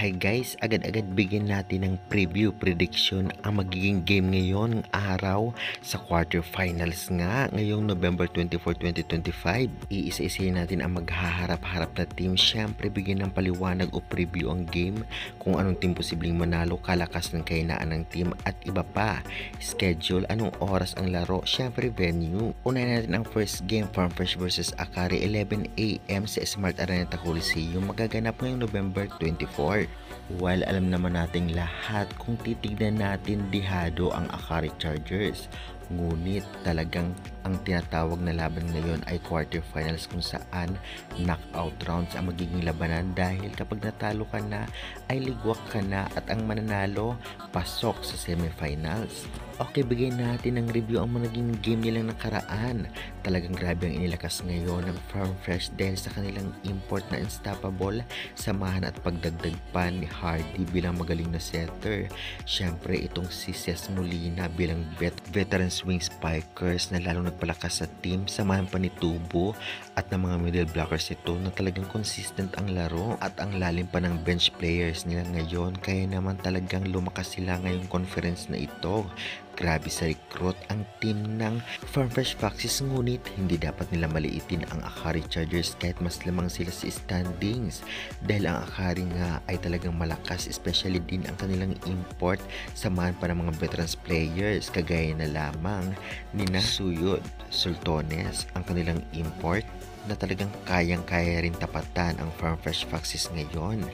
Hi guys, agad-agad bigyan natin ng preview prediction ang magiging game ngayong araw sa quarterfinals nga ngayong November 24, 2025. Iisa-isahin natin ang maghaharap-harap na team. Siyempre bigyan ng paliwanag o preview ang game kung anong team posibleng manalo, kalakas ng kahinaan ng team at iba pa. Schedule, anong oras ang laro, siyempre venue. Unahin natin ang first game, Farmfresh vs Akari, 11 AM sa Smart Araneta Coliseum, magaganap ngayong November 24. While alam naman nating lahat kung titignan natin dihado ang Akari Chargers, ngunit talagang ang tinatawag na laban ngayon ay quarterfinals kung saan knockout rounds ang magiging labanan dahil kapag natalo ka na ay ligwak ka na at ang mananalo pasok sa semifinals. Okay, bigyan natin ng review ang naging game nilang nakaraan. Talagang grabe ang inilakas ngayon ng Farmfresh dahil sa kanilang import na unstoppable, samahan at pagdagdag pa ni Hardy bilang magaling na setter. Siyempre itong si Ces Molina bilang veteran swing spikers na lalong nagpalakas sa team, samahan pa ni Tubo at ng mga middle blockers ito na talagang consistent ang laro at ang lalim pa ng bench players nila ngayon, kaya naman talagang lumakas sila ngayong conference na ito. Grabe sa recruit ang team ng Farmfresh Foxes, ngunit hindi dapat nila maliitin ang Akari Chargers kahit mas lamang sila sa standings dahil ang Akari nga ay talagang malakas, especially din ang kanilang import, samahan pa ng mga veterans players kagaya na lamang ni Suyod Sultones ang kanilang import na talagang kayang-kaya rin tapatan ang Farmfresh Foxes ngayon.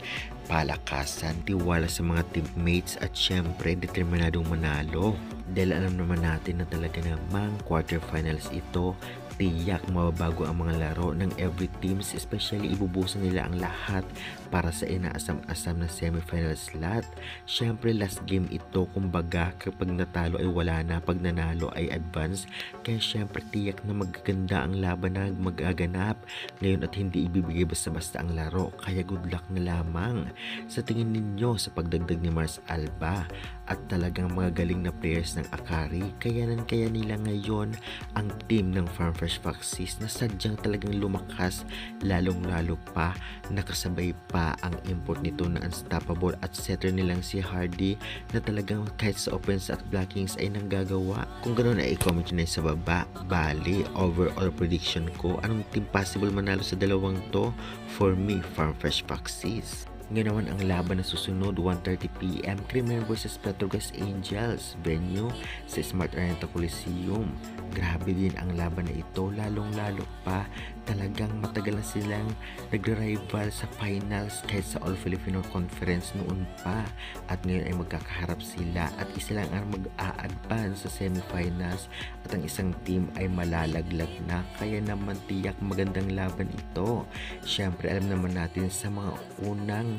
Palakasan, tiwala sa mga teammates at syempre determinadong manalo dahil alam naman natin na talaga namang quarterfinals ito, tiyak mababago ang mga laro ng every teams, especially ibubusan nila ang lahat para sa inaasam-asam na semifinal slot. Syempre last game ito, kumbaga kapag natalo ay wala na, pag nanalo ay advance, kaya syempre tiyak na magaganda ang laban na magaganap ngayon at hindi ibibigay basta-basta ang laro, kaya good luck na lamang sa tingin ninyo sa pagdagdag ni Mars Alba at talagang mga galing na players ng Akari. Kaya nila ngayon ang team ng Farmfresh Foxes na sadyang talagang lumakas, lalong-lalo pa nakasabay pa ang import nito na unstoppable at setter nilang si Hardy na talagang kahit sa offense at blockings ay nanggagawa. Kung ganoon ay i-comment nyo na sa baba. Bali, overall prediction ko, anong team possible manalo sa dalawang to? For me, Farmfresh Foxes. Ngayon naman ang laban na susunod, 1:30 PM, Creamer vs Petrogas Angels, venue sa Smart Araneta Coliseum. Grabe din ang laban na ito, lalong-lalo pa talagang matagal na silang nagre-rival sa finals kahit sa All Filipino Conference noon pa, at ngayon ay magkakaharap sila at isa lang ang mag-a-advance sa semifinals at ang isang team ay malalaglag na, kaya naman tiyak magandang laban ito. Syempre alam naman natin sa mga unang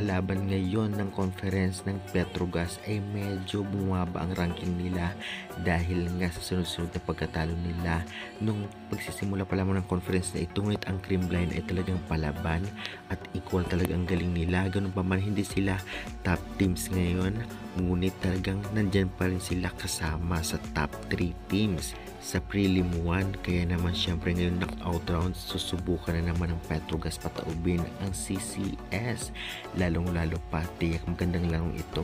laban ngayon ng conference ng Petrogas ay medyo bumaba ang ranking nila dahil nga sa sunod-sunod na pagkatalo nila nung pagsisimula pa lamang ng conference na ito, ngunit ang Creamline ay talagang palaban at equal talaga ang galing nila. Ganun pa man, hindi sila top teams ngayon, ngunit talagang nandyan pa rin sila kasama sa top 3 teams sa prelim 1. Kaya naman syempre ngayon knockout rounds, susubukan na naman ng Petrogas pataubin ang CCS. Lalong-lalo pa tiyak magandang larong ito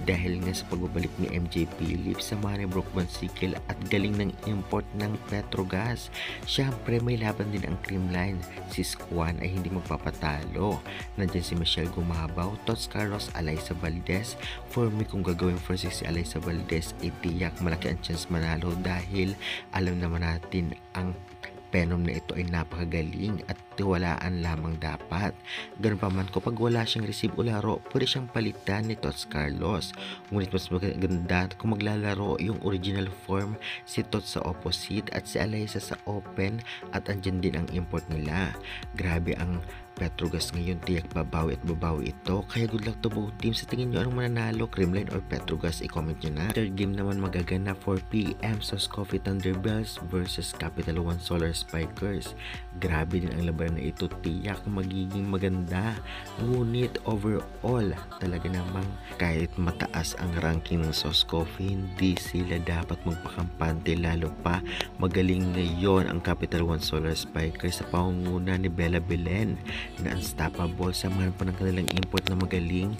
dahil nga sa pagbabalik ni MJ Phillips, samahan ni Brookman Sikil at galing ng import ng Petrogas. Syempre may laban din ang Creamline, si Squan ay hindi magpapatalo. Nandyan si Michelle Gumabaw, Tots Carlos, Alyssa Valdez. For me, kung gagawin first si Alyssa Valdez ay tiyak malaki ang chance manalo dahil alam naman natin ang Venom na ito ay napakagaling at tiwalaan lamang dapat. Ganun pa man, kapag wala siyang receive o laro, pwede siyang palitan ni Tots Carlos. Ngunit mas maganda kung maglalaro yung original form si Tots sa opposite at si Alyssa sa open at andyan din ang import nila. Grabe ang Petrogas ngayon, tiyak babawi at babawi ito, kaya good luck to both teams. Sa tingin nyo anong mananalo, Creamline or Petrogas? I-comment nyo na. Third game naman magaganap 4 PM, Sauce Coffee Thunderbells versus Capital One Solar Spikers. Grabe din ang laban na ito, tiyak magiging maganda, ngunit overall talaga namang kahit mataas ang ranking ng Sauce Coffee, hindi sila dapat magpakampante, lalo pa magaling ngayon ang Capital One Solar Spikers sa pangunguna ni Bella Belen. na unstoppable sa mga po ng kanilang import na magaling.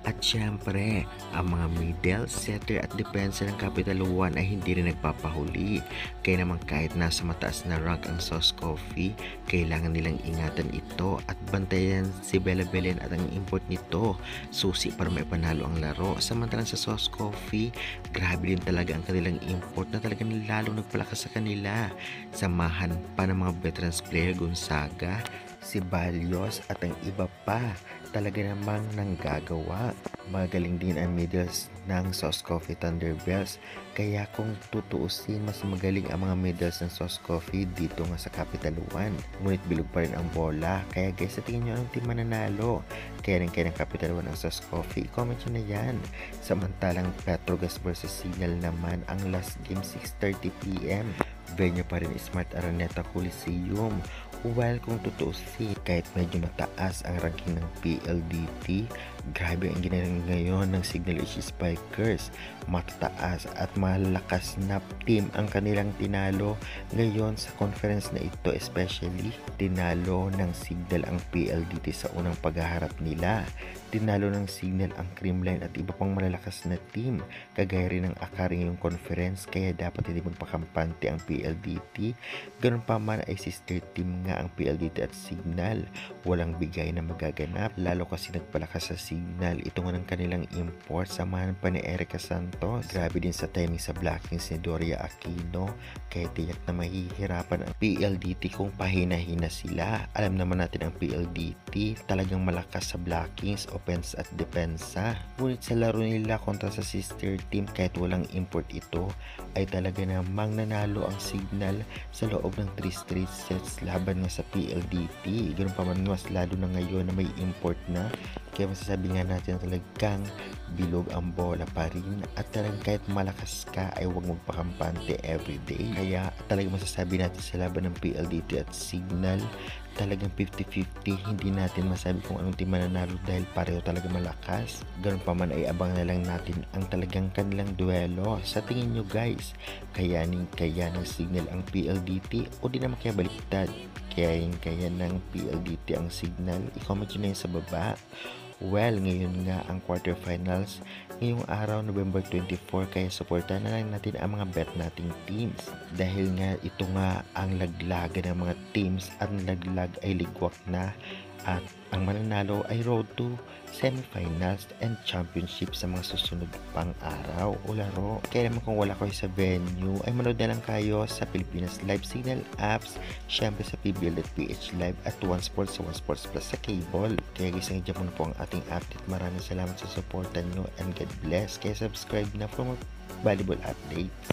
At syempre, ang mga middle, setter at depensa ng Capital One ay hindi rin nagpapahuli. Kaya naman kahit nasa mataas na rank ang Sauce Coffee, kailangan nilang ingatan ito at bantayan si Bella Belen at ang import nito. Susi para may panalo ang laro. Samantalang sa Sauce Coffee, grabe din talaga ang kanilang import na talagang lalong nagpalakas sa kanila. Samahan pa ng mga veterans player Gonzaga, si Balios at ang iba pa. Talaga namang nanggagawa. Magaling din ang middles ng Sauce Coffee Thunderbells. Kaya kung tutuusin, mas magaling ang mga middles ng Sauce Coffee dito nga sa Capital One. Ngunit bilog pa rin ang bola. Kaya guys, sa tingin nyo anong team mananalo? Kaya rin ng Capital One ang Sauce Coffee. I-comment nyo na yan. Samantalang Petrogas versus Signal naman ang last game 6:30 PM. Venue pa rin Smart Araneta Coliseum. Well, kung tutuusin, kahit medyo mataas ang ranking ng PLDT, grabe ang ginagawa ngayon ng Signal HC Spikers. Matataas at malakas na team ang kanilang tinalo ngayon sa conference na ito, especially tinalo ng Signal ang PLDT sa unang paghaharap nila. Tinalo ng Signal ang Creamline at iba pang malalakas na team, kagaya rin ng Akari ngayong conference, kaya dapat hindi magpakampante ang PLDT. Ganun pa man ay sister team nga ang PLDT at Signal. Walang bigay na magaganap, lalo kasi nagpalakas sa Signal. Ito nga ng kanilang import, samahan pa ni Erica Santos. Grabe din sa timing sa blockings ni Doria Aquino, kaya tiyak na mahihirapan ang PLDT kung pahina-hina sila. Alam naman natin ang PLDT talagang malakas sa blockings, offense at depensa. Ngunit sa laro nila kontra sa sister team, kahit walang import ito, ay talaga namang nanalo ang Signal sa loob ng 3 straight sets laban nga sa PLDT. Ganun pa man, mas lalo na ngayon na may import na, kaya masasabi nga natin na talagang bilog ang bola pa rin at talagang kahit malakas ka ay huwag magpakampante everyday. Kaya talagang masasabi natin sa laban ng PLDT at Signal, talagang 50-50, hindi natin masabi kung anong team mananalo dahil pareho talaga malakas. Ganun pa man ay abang na lang natin ang talagang kanilang duelo. Sa tingin nyo guys, kaya ng Signal ang PLDT o di naman kaya baliktad? Kaya ng PLDT ang Signal? I-comment nyo na yun sa baba. Well, ngayon nga ang quarterfinals ngayong araw, November 24, kaya supportan na lang natin ang mga bet nating teams. Dahil nga ito nga ang laglaga ng mga teams at laglag ay ligwak na at ang mananalo ay road to semifinals and championship sa mga susunod pang araw o laro. Kaya naman kung wala kayo sa venue, ay manood na lang kayo sa Pilipinas Live Signal apps, syempre sa PBL.ph Live at One Sports sa One Sports Plus sa cable. Kaya guys, nandiyan po na po ang ating update. Maraming salamat sa supportan nyo and God bless. Kaya subscribe na for more valuable updates.